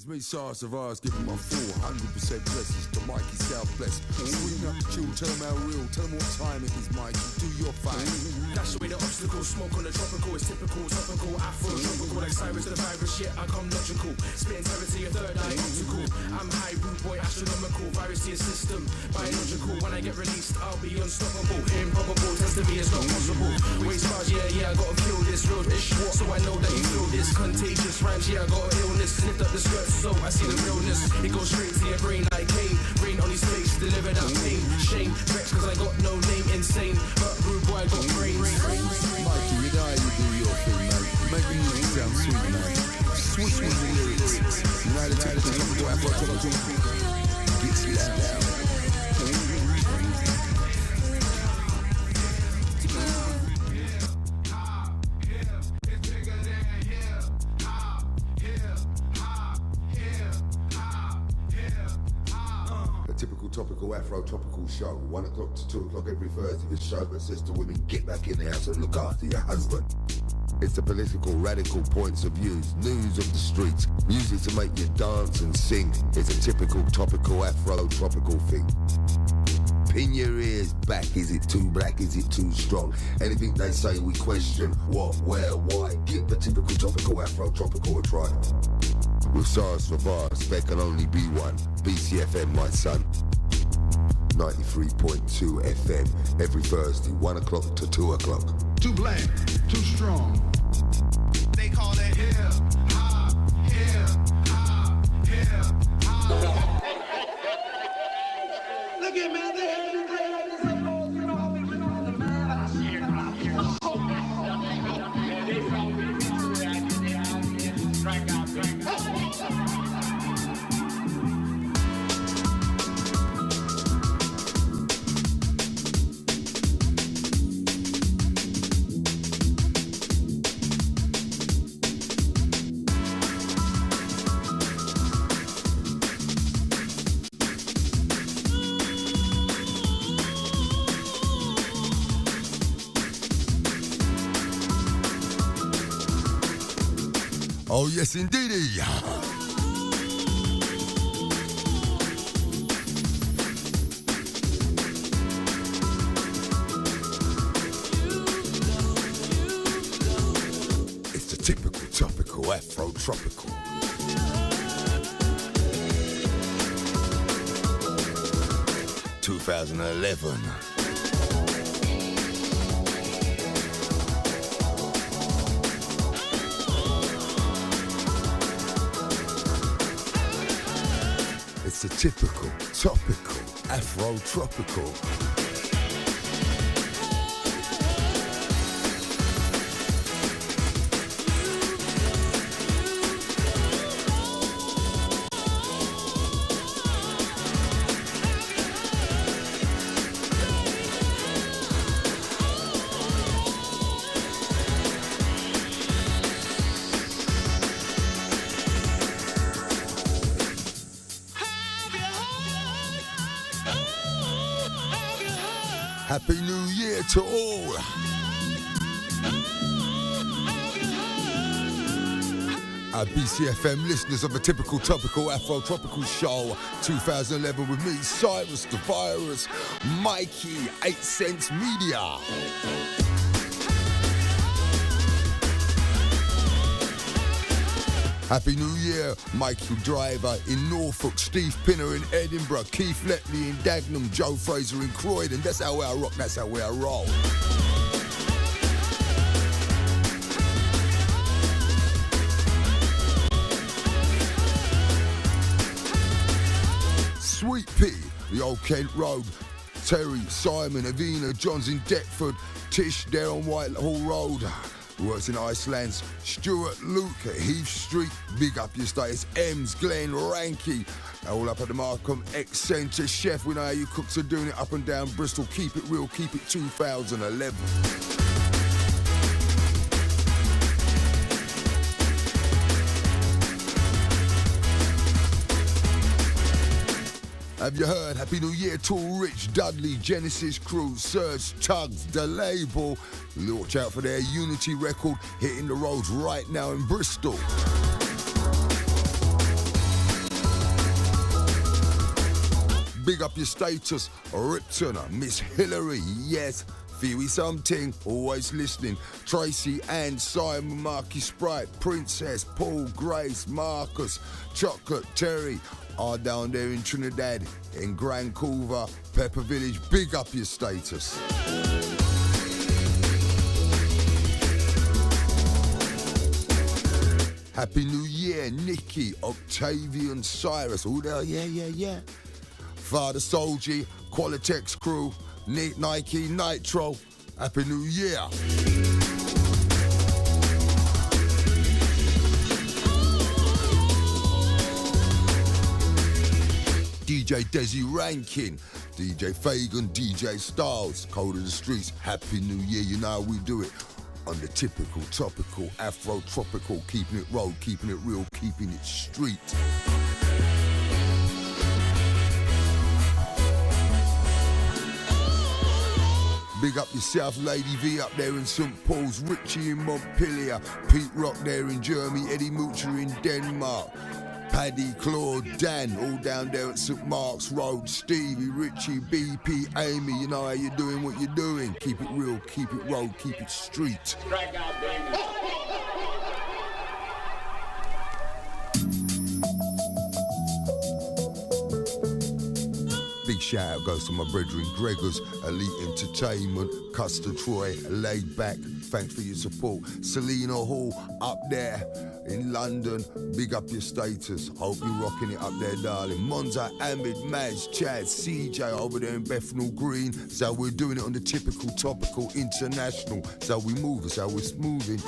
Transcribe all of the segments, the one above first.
It's me, Sarah Savars, giving my full 100% blessings to Mikey Southwest. Sweeten up the tune, tell them how real, tell them what time it is, Mikey. Do your thing. Dash away the obstacles, smoke on the tropical. It's typical, topical, afro, tropical. Like Cyrus the virus, yeah, I come logical. Spitting terror to your third eye, optical. I'm high, rude boy, astronomical. Virus to your system, biological. When I get released, I'll be unstoppable. Improbable, tends to me, it's not possible. Waste bars, yeah, I gotta feel this real ish. So I know that you feel this. Contagious rhymes, yeah, I got an illness. Lift up the skirt, so I see the realness. It goes straight to your brain like cane. Rain on his face, deliver that pain. Shame, vex, cause I got no name, insane. But rude boy, I got brains. Mikey, you know how you do your thing, mate. Make the music sound sweet, mate. Switch with the lyrics. You know the typical afro gets you down. Topical Afro Tropical Show, 1 o'clock to 2 o'clock every Thursday. This show that says to women, get back in the house and look after your husband. It's the political, radical points of views, news of the streets, music to make you dance and sing. It's a typical topical Afro Tropical thing. Pin your ears back, is it too black, is it too strong? Anything they say we question, what, where, why? Give the typical topical Afro Tropical a try. With SARS for bars, there can only be one. BCFM, my son. 93.2 FM every Thursday, 1 o'clock to 2 o'clock. Too black, too strong. They call it hip hop, hip hop, hip hop. Look at me, Oh yes, indeedy. It's the typical topical Afro Tropical. (2011). It's a typical, topical, Afro-tropical. Happy New Year to all. Our BCFM listeners of the typical topical Afro Tropical Show 2011 with me, Cyrus the Virus, Mikey, 8 Cents Media. Happy New Year, Michael Driver in Norfolk, Steve Pinner in Edinburgh, Keith Letley in Dagenham, Joe Fraser in Croydon. That's how I rock, that's how I roll. Sweet Pea, the Old Kent Road, Terry, Simon, Avina, Johns in Deptford, Tish there on Whitehall Road. Works in Iceland, Stuart, Luke at Heath Street, big up your status, Ems, Glenn, Ranky, all up at the Markham X Centre, Chef, we know how you cooks are doing it up and down Bristol, keep it real, keep it 2011. Have you heard? Happy New Year to all Rich, Dudley, Genesis Crew, Serge, Tugs, The Label. Watch out for their Unity record hitting the roads right now in Bristol. big up your status. Ripton, Miss Hillary, yes. Phoebe something, always listening. Tracy, Ann, Simon, Marky Sprite, Princess, Paul, Grace, Marcus, Chocolate, Terry, are down there in Trinidad, in Grand Couva, Pepper Village. Big up your status. Happy New Year, Nikki, Octavian, Cyrus, all there, yeah. Father Soldier, Qualitex crew, Nike, Nitro, Happy New Year. DJ Desi Rankin, DJ Fagan, DJ Styles, Code of the Streets, Happy New Year, you know how we do it. On the typical, topical, afro, tropical, keeping it road, keeping it real, keeping it street. Big up yourself, Lady V up there in St. Paul's, Richie in Montpellier, Pete Rock there in Germany, Eddie Moocher in Denmark, Paddy, Claude, Dan, all down there at St. Mark's Road, Stevie, Richie, BP, Amy, you know how you're doing what you're doing. Keep it real, keep it road, keep it street. Strike out, baby. Big shout out goes to my brethren Gregors, Elite Entertainment, Custer Troy, Laid Back, thanks for your support. Selena Hall up there in London, big up your status. Hope you're rocking it up there, darling. Monza, Ahmed, Maz, Chad, CJ over there in Bethnal Green. So we're doing it on the typical, topical, international. So we move, so we're moving.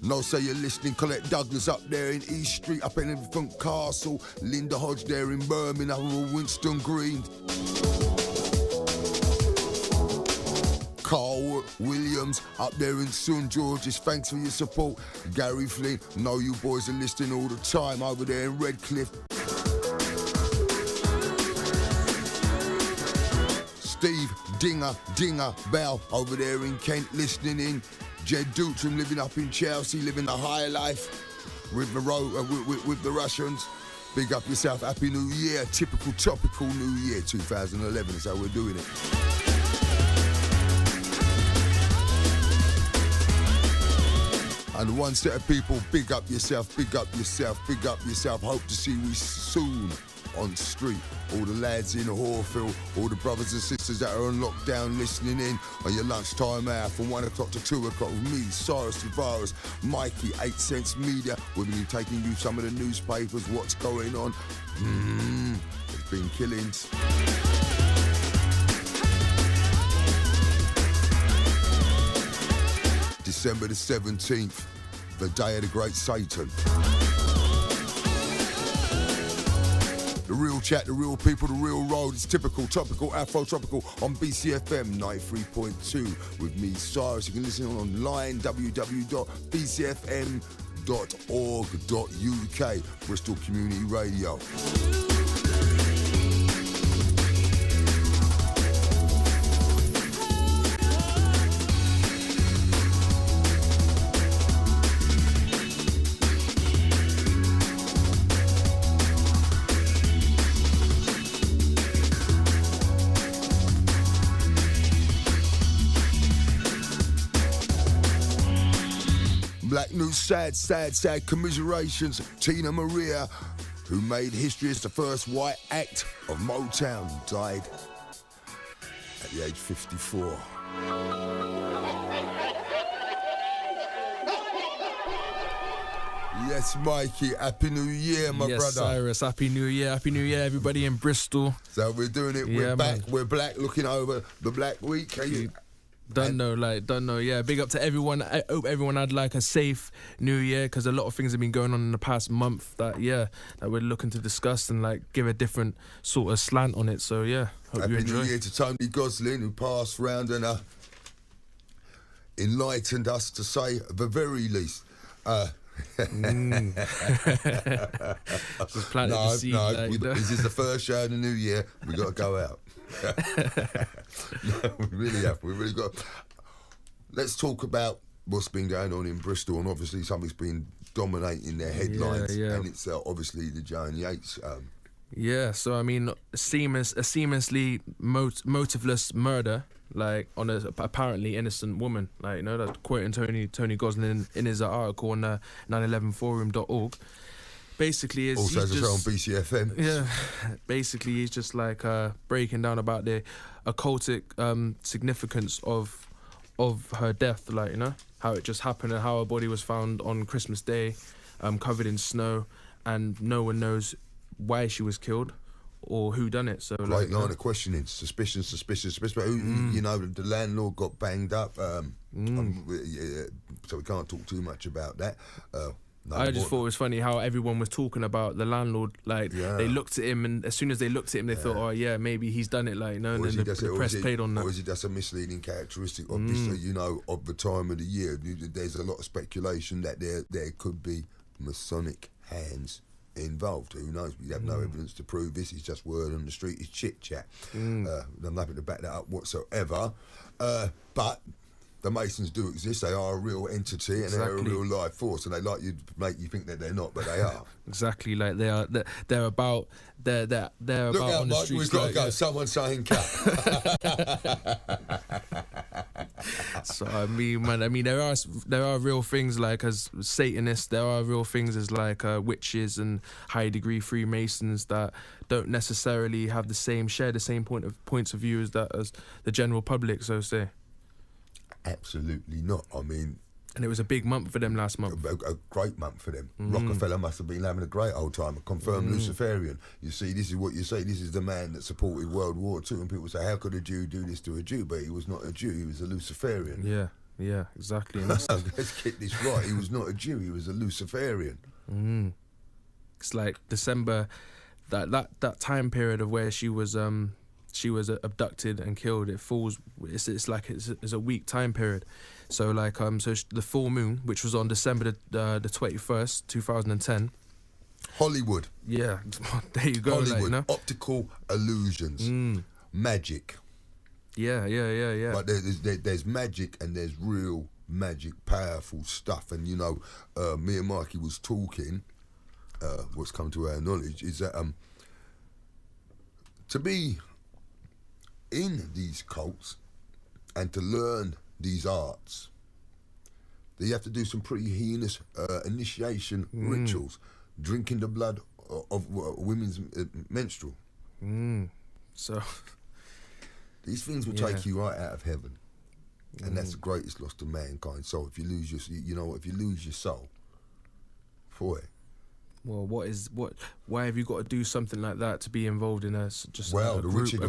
No, say you're listening, Colette Douglas up there in East Street, up in Elephant Castle, Linda Hodge there in Birmingham, Winston Green. Carl Williams up there in St. George's, thanks for your support. Gary Flynn, know you boys are listening all the time over there in Redcliffe. Steve Dinger Bell over there in Kent listening in. Jed Dutram living up in Chelsea, living the high life with the Russians. Big up yourself, Happy New Year, typical topical New Year 2011 is how we're doing it. And one set of people, big up yourself, big up yourself, big up yourself. Hope to see we soon on street. All the lads in Horfield, all the brothers and sisters that are on lockdown listening in on your lunchtime hour from 1 o'clock to 2 o'clock with me, Cyrus Tavares, Mikey, 8 Cents Media. We'll be taking you some of the newspapers, what's going on. There's been killings. December the 17th, the day of the great Satan. The real chat, the real people, the real road. It's typical, topical, afro, tropical on BCFM 93.2 with me, Cyrus. You can listen online, www.bcfm.org.uk, Bristol Community Radio. Black news, sad commiserations. Tina Maria, who made history as the first white act of Motown, died at the age 54. Yes, Mikey, Happy New Year, my brother. Yes, Cyrus, Happy New Year, everybody in Bristol. So we're doing it, we're back, man. We're black, looking over the Black Week. Are you? Don't know. Yeah, big up to everyone. I hope everyone had like a safe New Year, because a lot of things have been going on in the past month that we're looking to discuss and like give a different sort of slant on it. So yeah, hope you enjoy. Happy New Year to Tony Gosling, who passed round and enlightened us, to say the very least. Just planted the seed. This is the first show of the new year. We got to go out. No, we really have. We really got. Let's talk about what's been going on in Bristol, and obviously something's been dominating their headlines, Yeah. and it's obviously the Joan Yates. Yeah, so I mean, seamlessly motiveless murder, like on a apparently innocent woman, like, you know, that quoting Tony Gosling in his article on 911forum.org. Basically, is Also, as I he's say on just, BCFM. yeah, basically he's just like breaking down about the occultic significance of her death, like, you know, how it just happened and how her body was found on Christmas Day, covered in snow, and no one knows why she was killed or who done it. So Great like, line of questioning. Suspicion. But who, you know, the landlord got banged up. So we can't talk too much about that. I just thought it was funny how everyone was talking about the landlord. Like, Yeah. they looked at him, and as soon as they looked at him, they thought, oh yeah, maybe he's done it. Like, you know, and then the press played on that. Or is it just a misleading characteristic of this, you know, of the time of the year? There's a lot of speculation that there could be Masonic hands involved. Who knows? We have no evidence to prove this. It's just word on the street. It's chit chat. There's nothing to back that up whatsoever. But the Masons do exist. They are a real entity, and they're a real live force, and they like you to make you think that they're not, but they are. Exactly, like they are. They're about. They're Look about out, on the Mike, streets. we've got like, to go. Someone's saying cut. So I mean, there are real things like as Satanists. There are real things as like witches and high degree Freemasons that don't necessarily have share the same points of view as the general public. So say. Absolutely not. I mean, and it was a big month for them last month. a great month for them. Rockefeller must have been having a great old time. A confirmed Luciferian. You see, this is what you say. This is the man that supported World War II, and people say, how could a Jew do this to a Jew? But he was not a Jew. He was a Luciferian. Yeah, exactly. And Let's get this right. He was not a Jew. He was a Luciferian. it's like December, that time period of where she was abducted and killed. It falls. It's like it's a week time period. So like the full moon, which was on December the 21st, 2010. Hollywood. Yeah, there you go. Hollywood. Like, you know? Optical illusions. Magic. Yeah. Like there's magic and there's real magic, powerful stuff. And you know, me and Mikey was talking. What's come to our knowledge is that to be in these cults and to learn these arts, that you have to do some pretty heinous initiation rituals, drinking the blood of women's menstrual. So these things will take you right out of heaven, and that's the greatest loss to mankind. So if you lose if you lose your soul, boy. Well, why have you got to do something like that to be involved in a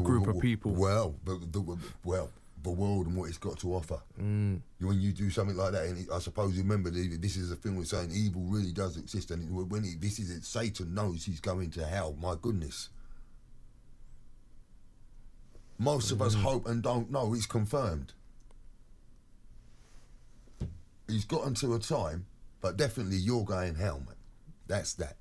group of people? Well, the world and what it's got to offer. When you do something like that, and I suppose remember this is a thing we're saying evil really does exist, and Satan knows he's going to hell. My goodness. Most of us hope and don't know. It's confirmed. He's gotten to a time, but definitely you're going hell, mate. That's that.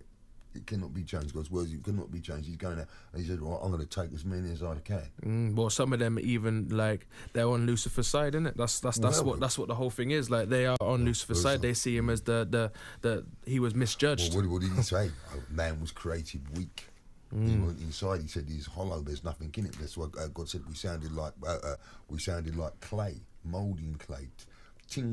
It cannot be changed. God's words, it cannot be changed. He's going out and he said, well, I'm going to take as many as I can. Well, some of them even like they're on Lucifer's side, isn't it? That's what the whole thing is. Like they are on Lucifer's side. They see him as the he was misjudged. Well, what did he say? Man was created weak. He went inside. He said he's hollow. There's nothing in it. That's why God said we sounded like clay, moulding clay. Ting.